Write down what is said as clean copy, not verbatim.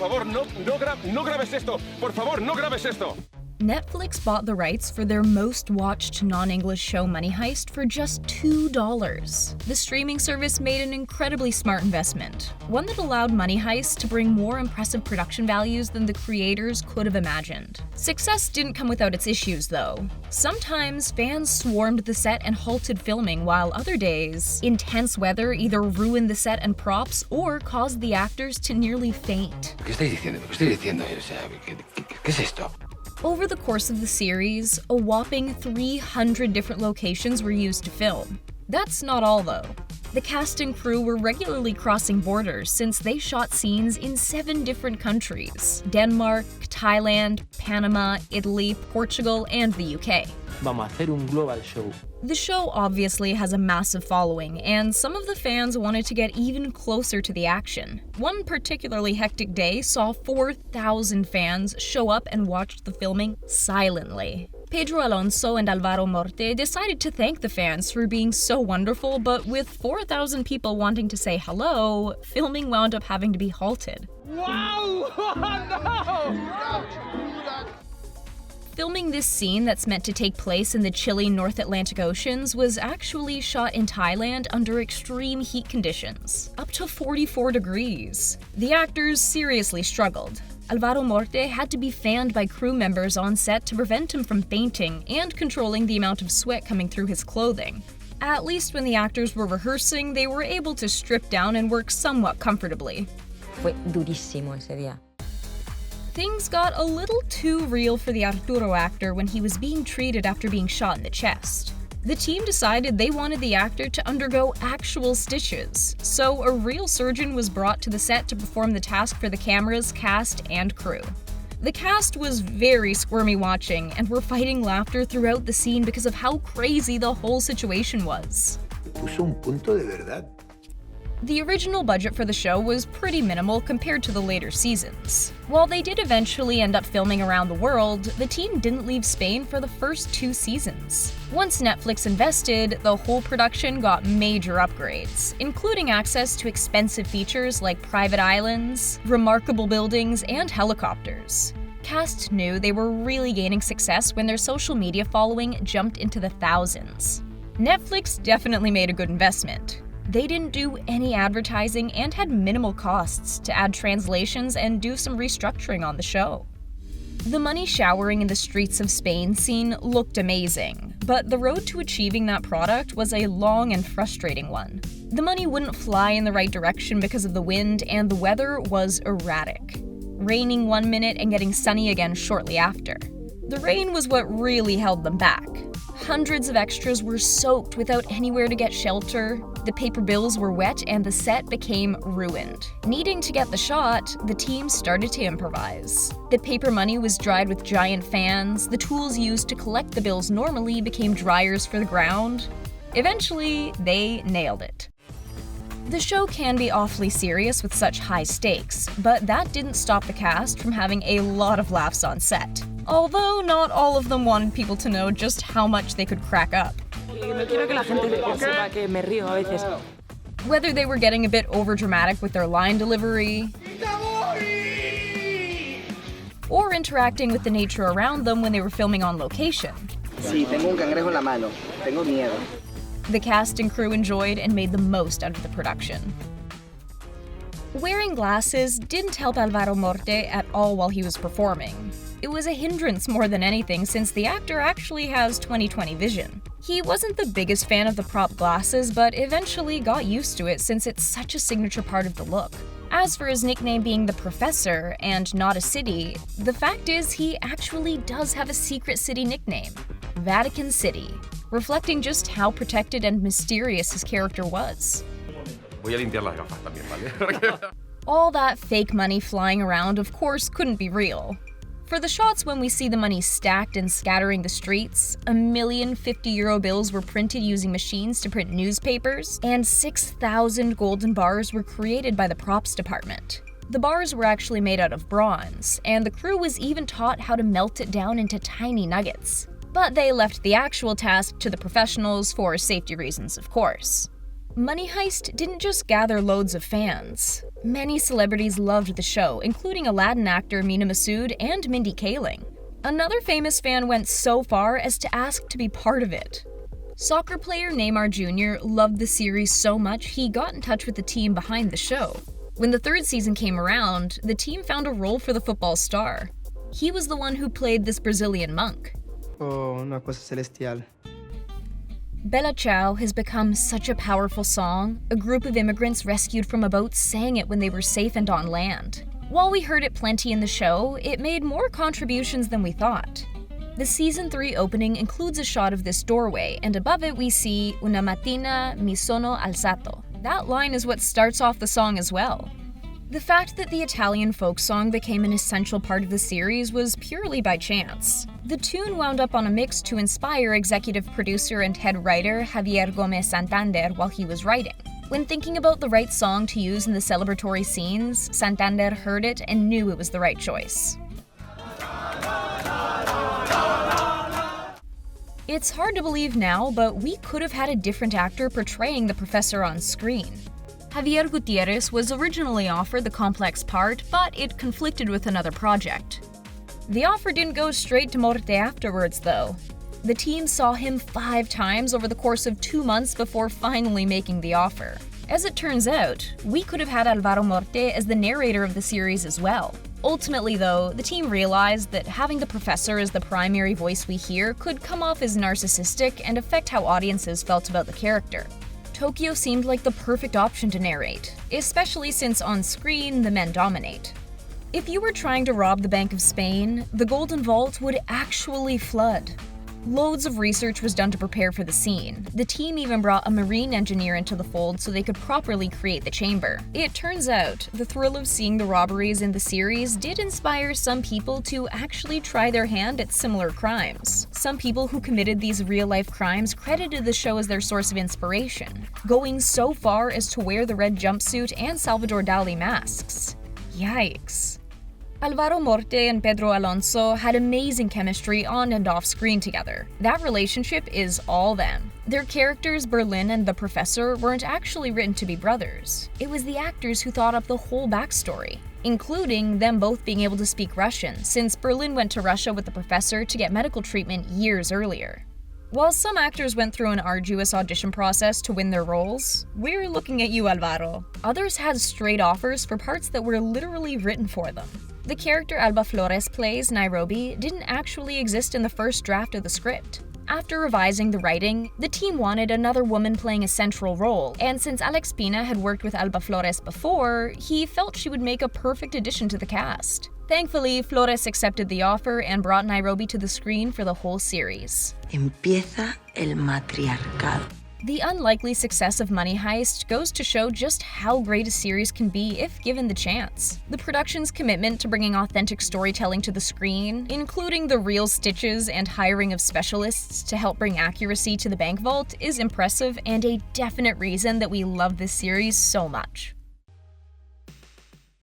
favor, no grabes esto. Por favor, no grabes esto. Netflix bought the rights for their most watched non-English show Money Heist for just $2. The streaming service made an incredibly smart investment, one that allowed Money Heist to bring more impressive production values than the creators could have imagined. Success didn't come without its issues, though. Sometimes fans swarmed the set and halted filming, while other days, intense weather either ruined the set and props or caused the actors to nearly faint. ¿Qué estáis diciendo? ¿Qué estoy diciendo? O sea, ¿qué es esto? Over the course of the series, a whopping 300 different locations were used to film. That's not all, though. The cast and crew were regularly crossing borders since they shot scenes in 7 different countries: Denmark, Thailand, Panama, Italy, Portugal, and the UK. Vamos a hacer un global show. The show obviously has a massive following, and some of the fans wanted to get even closer to the action. One particularly hectic day saw 4,000 fans show up and watched the filming silently. Pedro Alonso and Alvaro Morte decided to thank the fans for being so wonderful, but with 4,000 people wanting to say hello, filming wound up having to be halted. Wow! No! Filming this scene that's meant to take place in the chilly North Atlantic Oceans was actually shot in Thailand under extreme heat conditions, up to 44 degrees. The actors seriously struggled. Alvaro Morte had to be fanned by crew members on set to prevent him from fainting and controlling the amount of sweat coming through his clothing. At least when the actors were rehearsing, they were able to strip down and work somewhat comfortably. Fue durísimo ese día. Things got a little too real for the Arturo actor when he was being treated after being shot in the chest. The team decided they wanted the actor to undergo actual stitches, so a real surgeon was brought to the set to perform the task for the cameras, cast, and crew. The cast was very squirmy watching and were fighting laughter throughout the scene because of how crazy the whole situation was. Puso un punto de verdad. The original budget for the show was pretty minimal compared to the later seasons. While they did eventually end up filming around the world, the team didn't leave Spain for the first 2 seasons. Once Netflix invested, the whole production got major upgrades, including access to expensive features like private islands, remarkable buildings, and helicopters. Cast knew they were really gaining success when their social media following jumped into the thousands. Netflix definitely made a good investment. They didn't do any advertising and had minimal costs to add translations and do some restructuring on the show. The money showering in the streets of Spain scene looked amazing, but the road to achieving that product was a long and frustrating one. The money wouldn't fly in the right direction because of the wind, and the weather was erratic, raining one minute and getting sunny again shortly after. The rain was what really held them back. Hundreds of extras were soaked without anywhere to get shelter, the paper bills were wet, and the set became ruined. Needing to get the shot, the team started to improvise. The paper money was dried with giant fans, the tools used to collect the bills normally became dryers for the ground. Eventually, they nailed it. The show can be awfully serious with such high stakes, but that didn't stop the cast from having a lot of laughs on set. Although not all of them wanted people to know just how much they could crack up. Whether they were getting a bit overdramatic with their line delivery, or interacting with the nature around them when they were filming on location. Sí, tengo un cangrejo en la mano. Tengo miedo. The cast and crew enjoyed and made the most out of the production. Wearing glasses didn't help Alvaro Morte at all while he was performing. It was a hindrance more than anything since the actor actually has 20/20 vision. He wasn't the biggest fan of the prop glasses, but eventually got used to it since it's such a signature part of the look. As for his nickname being the Professor and not a city, the fact is he actually does have a secret city nickname, Vatican City, reflecting just how protected and mysterious his character was. Voy a limpiar las gafas también, ¿vale? All that fake money flying around, of course, couldn't be real. For the shots when we see the money stacked and scattering the streets, 1,000,000 €50 bills were printed using machines to print newspapers, and 6,000 golden bars were created by the props department. The bars were actually made out of bronze, and the crew was even taught how to melt it down into tiny nuggets. But they left the actual task to the professionals for safety reasons, of course. Money Heist didn't just gather loads of fans. Many celebrities loved the show, including Aladdin actor Mina Massoud and Mindy Kaling. Another famous fan went so far as to ask to be part of it. Soccer player Neymar Jr. loved the series so much he got in touch with the team behind the show. When the third season came around, the team found a role for the football star. He was the one who played this Brazilian monk. Oh, una cosa celestial. Bella Ciao has become such a powerful song. A group of immigrants rescued from a boat sang it when they were safe and on land. While we heard it plenty in the show, it made more contributions than we thought. The Season 3 opening includes a shot of this doorway, and above it we see Una mattina mi sono alzato. That line is what starts off the song as well. The fact that the Italian folk song became an essential part of the series was purely by chance. The tune wound up on a mix to inspire executive producer and head writer Javier Gomez Santander while he was writing. When thinking about the right song to use in the celebratory scenes, Santander heard it and knew it was the right choice. It's hard to believe now, but we could have had a different actor portraying the professor on screen. Javier Gutierrez was originally offered the complex part, but it conflicted with another project. The offer didn't go straight to Morte afterwards, though. The team saw him 5 times over the course of 2 months before finally making the offer. As it turns out, we could have had Alvaro Morte as the narrator of the series as well. Ultimately, though, the team realized that having the professor as the primary voice we hear could come off as narcissistic and affect how audiences felt about the character. Tokyo seemed like the perfect option to narrate, especially since on screen the men dominate. If you were trying to rob the Bank of Spain, the Golden Vault would actually flood. Loads of research was done to prepare for the scene. The team even brought a marine engineer into the fold so they could properly create the chamber. It turns out, the thrill of seeing the robberies in the series did inspire some people to actually try their hand at similar crimes. Some people who committed these real-life crimes credited the show as their source of inspiration, going so far as to wear the red jumpsuit and Salvador Dali masks. Yikes. Alvaro Morte and Pedro Alonso had amazing chemistry on and off screen together. That relationship is all them. Their characters, Berlin and the Professor, weren't actually written to be brothers. It was the actors who thought up the whole backstory, including them both being able to speak Russian, since Berlin went to Russia with the Professor to get medical treatment years earlier. While some actors went through an arduous audition process to win their roles, we're looking at you, Alvaro. Others had straight offers for parts that were literally written for them. The character Alba Flores plays, Nairobi, didn't actually exist in the first draft of the script. After revising the writing, the team wanted another woman playing a central role, and since Alex Pina had worked with Alba Flores before, he felt she would make a perfect addition to the cast. Thankfully, Flores accepted the offer and brought Nairobi to the screen for the whole series. Empieza el matriarcado. The unlikely success of Money Heist goes to show just how great a series can be if given the chance. The production's commitment to bringing authentic storytelling to the screen, including the real stitches and hiring of specialists to help bring accuracy to the bank vault, is impressive and a definite reason that we love this series so much.